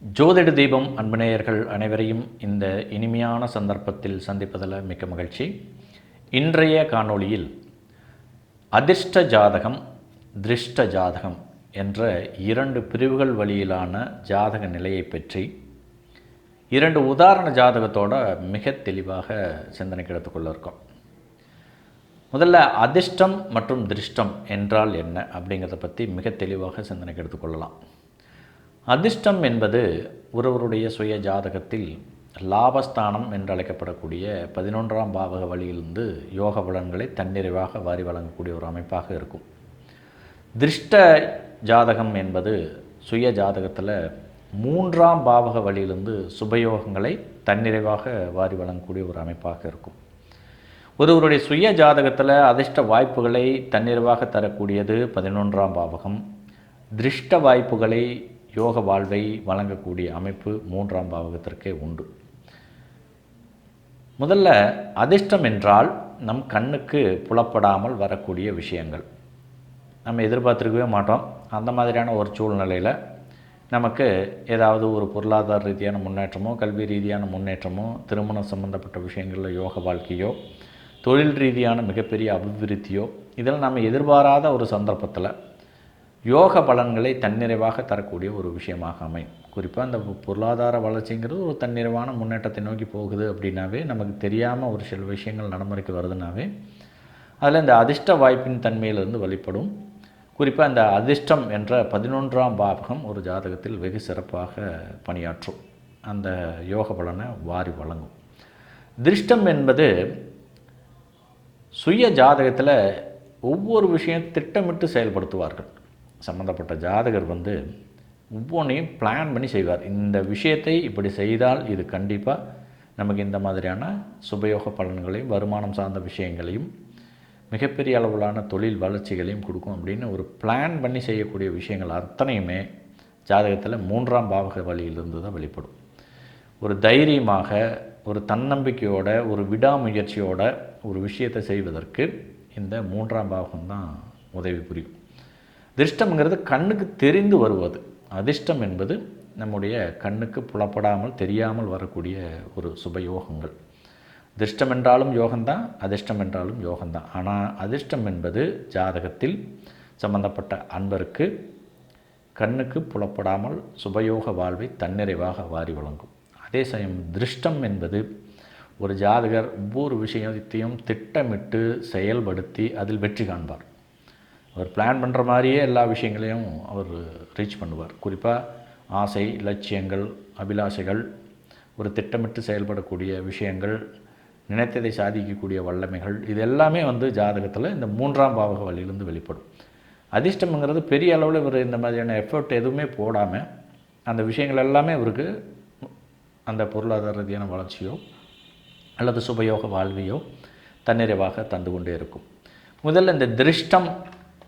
ஜோதிட தீபம் அன்புநேயர்கள் அனைவரையும் இந்த இனிமையான சந்தர்ப்பத்தில் சந்திப்பதில் மிக்க மகிழ்ச்சி. இன்றைய காணொளியில் அதிர்ஷ்ட ஜாதகம், திருஷ்ட ஜாதகம் என்ற இரண்டு பிரிவுகள் வழியிலான ஜாதக நிலையை பற்றி இரண்டு உதாரண ஜாதகத்தோடு மிக தெளிவாக சிந்தனைக்கு எடுத்துக்கொள்ள இருக்கோம். முதல்ல அதிர்ஷ்டம் மற்றும் திருஷ்டம் என்றால் என்ன அப்படிங்கிறத பற்றி மிக தெளிவாக சிந்தனைக்கு எடுத்துக்கொள்ளலாம். அதிர்ஷ்டம் என்பது ஒருவருடைய சுய ஜாதகத்தில் லாபஸ்தானம் என்று அழைக்கப்படக்கூடிய 11ஆம் பாவக வழியிலிருந்து யோக பலன்களை தன்னிறைவாக வாரி வழங்கக்கூடிய ஒரு அமைப்பாக இருக்கும். திருஷ்ட ஜாதகம் என்பது சுய ஜாதகத்தில் 3ஆம் பாவக வழியிலிருந்து சுபயோகங்களை தன்னிறைவாக வாரி வழங்கக்கூடிய ஒரு அமைப்பாக இருக்கும். ஒருவருடைய சுய ஜாதகத்தில் அதிர்ஷ்ட வாய்ப்புகளை தன்னிறைவாக தரக்கூடியது 11ஆம் பாவகம். திருஷ்ட வாய்ப்புகளை யோக வாழ்வை வழங்கக்கூடிய அமைப்பு 3ஆம் பாவகத்திற்கே உண்டு. முதல்ல அதிர்ஷ்டம் என்றால் நம் கண்ணுக்கு புலப்படாமல் வரக்கூடிய விஷயங்கள். நம்ம எதிர்பார்த்துருக்கவே மாட்டோம். அந்த மாதிரியான ஒரு சூழ்நிலையில் நமக்கு ஏதாவது ஒரு பொருளாதார ரீதியான முன்னேற்றமோ, கல்வி ரீதியான முன்னேற்றமோ, திருமணம் சம்பந்தப்பட்ட விஷயங்களில் யோக வாழ்க்கையோ, தொழில் ரீதியான மிகப்பெரிய அபிவிருத்தியோ, இதில் நம்ம எதிர்பாராத ஒரு சந்தர்ப்பத்தில் யோக பலன்களை தன்னிறைவாக தரக்கூடிய ஒரு விஷயமாக அமையும். குறிப்பாக அந்த பொருளாதார வளர்ச்சிங்கிறது ஒரு தன்னிறைவான முன்னேற்றத்தை நோக்கி போகுது அப்படின்னாவே, நமக்கு தெரியாமல் ஒரு சில விஷயங்கள் நடைமுறைக்கு வருதுனாவே அதில் இந்த அதிர்ஷ்ட வாய்ப்பின் தன்மையிலிருந்து வெளிப்படும். குறிப்பாக இந்த அதிர்ஷ்டம் என்ற 11ஆம் பாவகம் ஒரு ஜாதகத்தில் வெகு சிறப்பாக பணியாற்றும். அந்த யோக பலனை வாரி வழங்கும். திருஷ்டம் என்பது சுய ஜாதகத்தில் ஒவ்வொரு விஷயம் திட்டமிட்டு செயல்படுத்துவார்கள். சம்மந்தப்பட்ட ஜாதகர் ஒவ்வொன்றையும் பிளான் பண்ணி செய்வார். இந்த விஷயத்தை இப்படி செய்தால் இது கண்டிப்பாக நமக்கு இந்த மாதிரியான சுபயோக பலன்களையும் வருமானம் சார்ந்த விஷயங்களையும் மிகப்பெரிய அளவிலான தொழில் வளர்ச்சிகளையும் கொடுக்கும் அப்படின்னு ஒரு பிளான் பண்ணி செய்யக்கூடிய விஷயங்கள் அத்தனையுமே ஜாதகத்தில் 3ஆம் பாவக வழியிலிருந்து தான் வெளிப்படும். ஒரு தைரியமாக, ஒரு தன்னம்பிக்கையோட, ஒரு விடாமுயற்சியோட ஒரு விஷயத்தை செய்வதற்கு இந்த 3ஆம் பாவகம் தான் உதவி புரியும். திருஷ்டம்ங்கிறது கண்ணுக்கு தெரிந்து வருவது. அதிர்ஷ்டம் என்பது நம்முடைய கண்ணுக்கு புலப்படாமல் தெரியாமல் வரக்கூடிய ஒரு சுபயோகங்கள். திருஷ்டம் என்றாலும் யோகம்தான், அதிர்ஷ்டம் என்றாலும் யோகம்தான். ஆனால் அதிர்ஷ்டம் என்பது ஜாதகத்தில் சம்பந்தப்பட்ட அன்பருக்கு கண்ணுக்கு புலப்படாமல் சுபயோக வாழ்வை தன்னிறைவாக வாரி வழங்கும். அதே சமயம் திருஷ்டம் என்பது ஒரு ஜாதகர் ஒவ்வொரு விஷயத்தையும் திட்டமிட்டு செயல்படுத்தி அதில் வெற்றி காண்பார். அவர் பிளான் பண்ணுற மாதிரியே எல்லா விஷயங்களையும் அவர் ரீச் பண்ணுவார். குறிப்பாக ஆசை, லட்சியங்கள், அபிலாஷைகள், ஒரு திட்டமிட்டு செயல்படக்கூடிய விஷயங்கள், நினைத்ததை சாதிக்கக்கூடிய வல்லமைகள், இது எல்லாமே ஜாதகத்தில் இந்த 3ஆம் பாவக வழியிலிருந்து வெளிப்படும். அதிர்ஷ்டம்ங்கிறது பெரிய அளவில் இவர் இந்த மாதிரியான எஃபர்ட் எதுவுமே போடாமல் அந்த விஷயங்கள் எல்லாமே இவருக்கு அந்த பொருளாதார ரீதியான வளர்ச்சியோ அல்லது சுபயோக வாழ்வையோ தன்னிறைவாக தந்து கொண்டே இருக்கும். முதல்ல இந்த திருஷ்டம்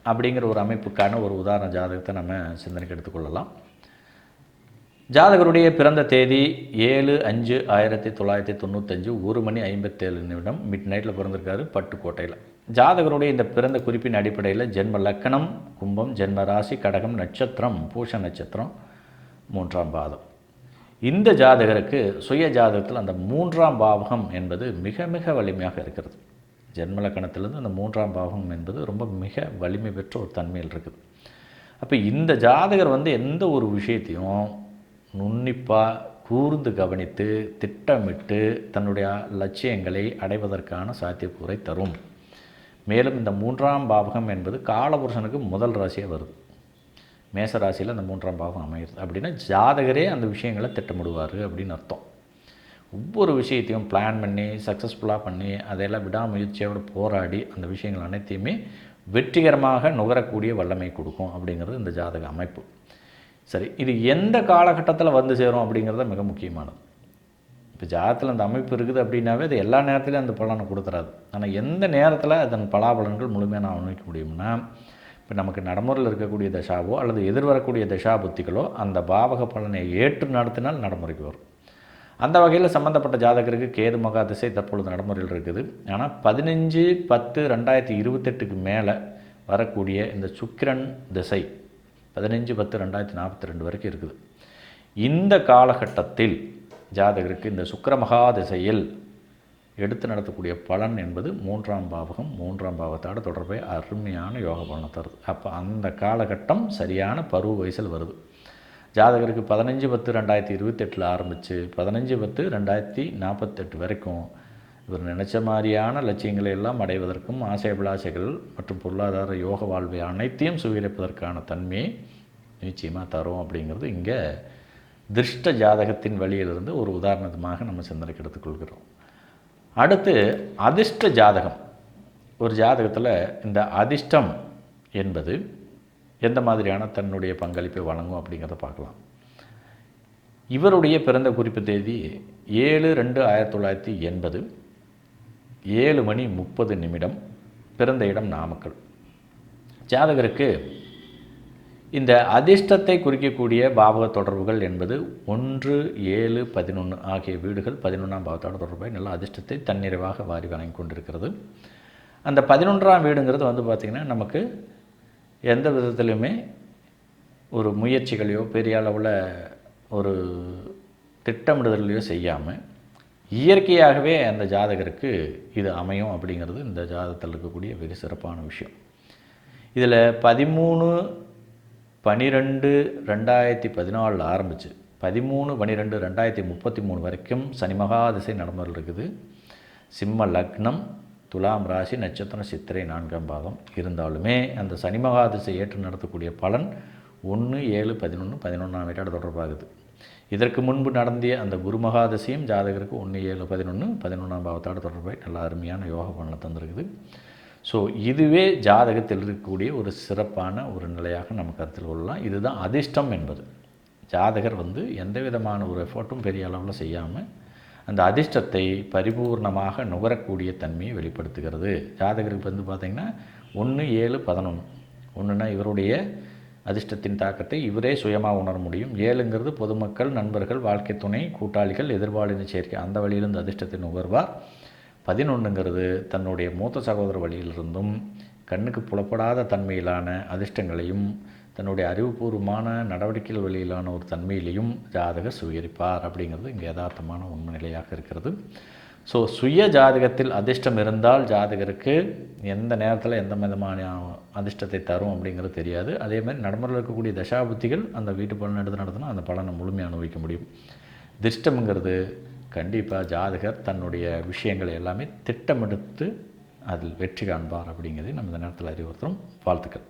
அப்படிங்கிற ஒரு அமைப்புக்கான ஒரு உதாரண ஜாதகத்தை நம்ம சிந்தனைக்கு எடுத்துக்கொள்ளலாம். ஜாதகருடைய பிறந்த தேதி 7/5/1995 1:57 மிட் நைட்டில் பிறந்திருக்காரு, பட்டுக்கோட்டையில். ஜாதகருடைய இந்த பிறந்த குறிப்பின் அடிப்படையில் ஜென்ம லக்கணம் கும்பம், ஜென்ம ராசி கடகம், நட்சத்திரம் பூஷ நட்சத்திரம், 3ஆம் பாதம். இந்த ஜாதகருக்கு சுய ஜாதகத்தில் அந்த 3ஆம் பாவகம் என்பது மிக மிக வலிமையாக இருக்கிறது. ஜென்மலக்கணத்திலிருந்து அந்த 3ஆம் பாவகம் என்பது ரொம்ப மிக வலிமை பெற்ற ஒரு தன்மையில் இருக்குது. அப்போ இந்த ஜாதகர் எந்த ஒரு விஷயத்தையும் நுண்ணிப்பாக கூர்ந்து கவனித்து திட்டமிட்டு தன்னுடைய லட்சியங்களை அடைவதற்கான சாத்தியக்கூறை தரும். மேலும் இந்த 3ஆம் பாவகம் என்பது காலபுருஷனுக்கு முதல் ராசியாக வருது. மேச ராசியில் அந்த 3ஆம் பாவகம் அமைகிறது. அப்படின்னா ஜாதகரே அந்த விஷயங்களை திட்டமிடுவார் அப்படின்னு அர்த்தம். ஒவ்வொரு விஷயத்தையும் பிளான் பண்ணி சக்ஸஸ்ஃபுல்லாக பண்ணி அதையெல்லாம் விடாமுயற்சியோடு போராடி அந்த விஷயங்கள் அனைத்தையுமே வெற்றிகரமாக நுகரக்கூடிய வல்லமை கொடுக்கும் அப்படிங்கிறது இந்த ஜாதக அமைப்பு. சரி, இது எந்த காலகட்டத்தில் சேரும் அப்படிங்கிறது மிக முக்கியமானது. இப்போ ஜாதகத்தில் அந்த அமைப்பு இருக்குது அப்படின்னாவே அது எல்லா நேரத்துலையும் அந்த பலனை கொடுத்துறாது. ஆனால் எந்த நேரத்தில் அதன் பலாபலன்கள் முழுமையாக நான் அனுபவிக்க முடியும்னா, இப்போ நமக்கு நடைமுறையில் இருக்கக்கூடிய தசாவோ அல்லது எதிர்வரக்கூடிய தசா புத்திகளோ அந்த பாவக பலனை ஏற்று நடத்தினால் நடைமுறைக்கு வரும். அந்த வகையில் சம்மந்தப்பட்ட ஜாதகருக்கு கேது மகா திசை தற்பொழுது நடைமுறையில் இருக்குது. ஆனால் 15/10/2028 மேலே வரக்கூடிய இந்த சுக்கிரன் திசை 15/10/2042 வரைக்கும் இருக்குது. இந்த காலகட்டத்தில் ஜாதகருக்கு இந்த சுக்கிர மகாதிசையில் எடுத்து நடத்தக்கூடிய பலன் என்பது 3ஆம் பாவகம் 3ஆம் பாவத்தோட தொடர்பை அருமையான யோக பலனை தருது. அப்போ அந்த காலகட்டம் சரியான பருவ வயசில் வருது. ஜாதகருக்கு 15/10/2028 ஆரம்பித்து 15/10/2048 வரைக்கும் இவர் நினச்ச மாதிரியான லட்சியங்களை எல்லாம் அடைவதற்கும் ஆசை அபிலாசைகள் மற்றும் பொருளாதார யோக வாழ்வை அனைத்தையும் சுவீകരിப்பதற்கான தன்மையை நிச்சயமாக தரும் அப்படிங்கிறது இங்கே திருஷ்ட ஜாதகத்தின் வழியிலிருந்து ஒரு உதாரணமாக நம்ம சிந்தனைக்கு எடுத்துக்கொள்கிறோம். அடுத்து அதிர்ஷ்ட ஜாதகம். ஒரு ஜாதகத்தில் இந்த அதிர்ஷ்டம் என்பது எந்த மாதிரியான தன்னுடைய பங்களிப்பை வழங்கும் அப்படிங்கிறத பார்க்கலாம். இவருடைய பிறந்த குறிப்பு தேதி 7/2/1980 7:30 பிறந்த இடம் நாமக்கல். ஜாதகருக்கு இந்த அதிர்ஷ்டத்தை குறிக்கக்கூடிய பாவக தொடர்புகள் என்பது 1, 7, 11 ஆகிய வீடுகள் 11ஆம் பாவத்தோட தொடர்பை நல்ல அதிர்ஷ்டத்தை தன்னிறைவாக வாரி வழங்கி கொண்டிருக்கிறது. அந்த 11ஆம் வீடுங்கிறது வந்து பார்த்திங்கன்னா நமக்கு எந்த விதத்திலுமே ஒரு முயற்சிகளையோ பெரிய அளவில் ஒரு திட்டமிடுதலையோ செய்யாமல் இயற்கையாகவே அந்த ஜாதகருக்கு இது அமையும் அப்படிங்கிறது இந்த ஜாதகத்தில் இருக்கக்கூடிய வெகு சிறப்பான விஷயம். இதில் 13/12/2014 ஆரம்பித்து 13/12/2033 வரைக்கும் சனி மகாதிசை நடந்து இருக்குது. சிம்ம லக்னம், துலாம் ராசி, நட்சத்திரம் சித்திரை 4ஆம் பாதம் இருந்தாலுமே அந்த சனி மகாதிசை ஏற்று நடத்தக்கூடிய பலன் 1, 7, 11 11ஆம் வீட்டோட தொடர்பாகுது. இதற்கு முன்பு நடந்திய அந்த குரு மகாதிசையும் ஜாதகருக்கு 1, 7, 11 11ஆம் பாவத்தோட தொடர்பாக நல்ல அருமையான யோக பலனை தந்திருக்குது. ஸோ இதுவே ஜாதகத்தில் இருக்கக்கூடிய ஒரு சிறப்பான ஒரு நிலையாக நம்ம கருத்தில் கொள்ளலாம். இதுதான் அதிர்ஷ்டம் என்பது. ஜாதகர் வந்து எந்த விதமான ஒரு எஃபர்ட்டும் பெரிய அளவில் செய்யாமல் அந்த அதிர்ஷ்டத்தை பரிபூர்ணமாக நுகரக்கூடிய தன்மையை வெளிப்படுத்துகிறது. ஜாதகருக்கு வந்து பார்த்திங்கன்னா 1, 7, 11 ஒன்றுனா இவருடைய அதிர்ஷ்டத்தின் தாக்கத்தை இவரே சுயமாக உணர முடியும். 7ங்கிறது பொதுமக்கள், நண்பர்கள், வாழ்க்கை துணை, கூட்டாளிகள், எதிர்பாலின சேர்க்கை அந்த வழியிலிருந்து அதிர்ஷ்டத்தை நுகர்வார். 11ங்கிறது தன்னுடைய மூத்த சகோதர வழியிலிருந்தும் கண்ணுக்கு புலப்படாத தன்மையிலான அதிர்ஷ்டங்களையும் தன்னுடைய அறிவுபூர்வமான நடவடிக்கைகள் வழியிலான ஒரு தன்மையிலையும் ஜாதகர் சுவீகரிப்பார் அப்படிங்கிறது இங்கே யதார்த்தமான உண்மை நிலையாக இருக்கிறது. ஸோ சுய ஜாதகத்தில் அதிர்ஷ்டம் இருந்தால் ஜாதகருக்கு எந்த நேரத்தில் எந்த விதமான அதிர்ஷ்டத்தை தரும் அப்படிங்கிறது தெரியாது. அதே மாதிரி நடைமுறையில் இருக்கக்கூடிய தசாபுத்திகள் அந்த வீட்டு பலன் எடுத்து நடத்தினா அந்த பலனை முழுமையாக அனுபவிக்க முடியும். திருஷ்டம்ங்கிறது கண்டிப்பாக ஜாதகர் தன்னுடைய விஷயங்களை எல்லாமே திட்டமெடுத்து அதில் வெற்றி காண்பார் அப்படிங்கிறதை நம்ம இந்த நேரத்தில் அறிவுறுத்துகிறோம். வாழ்த்துக்கள்.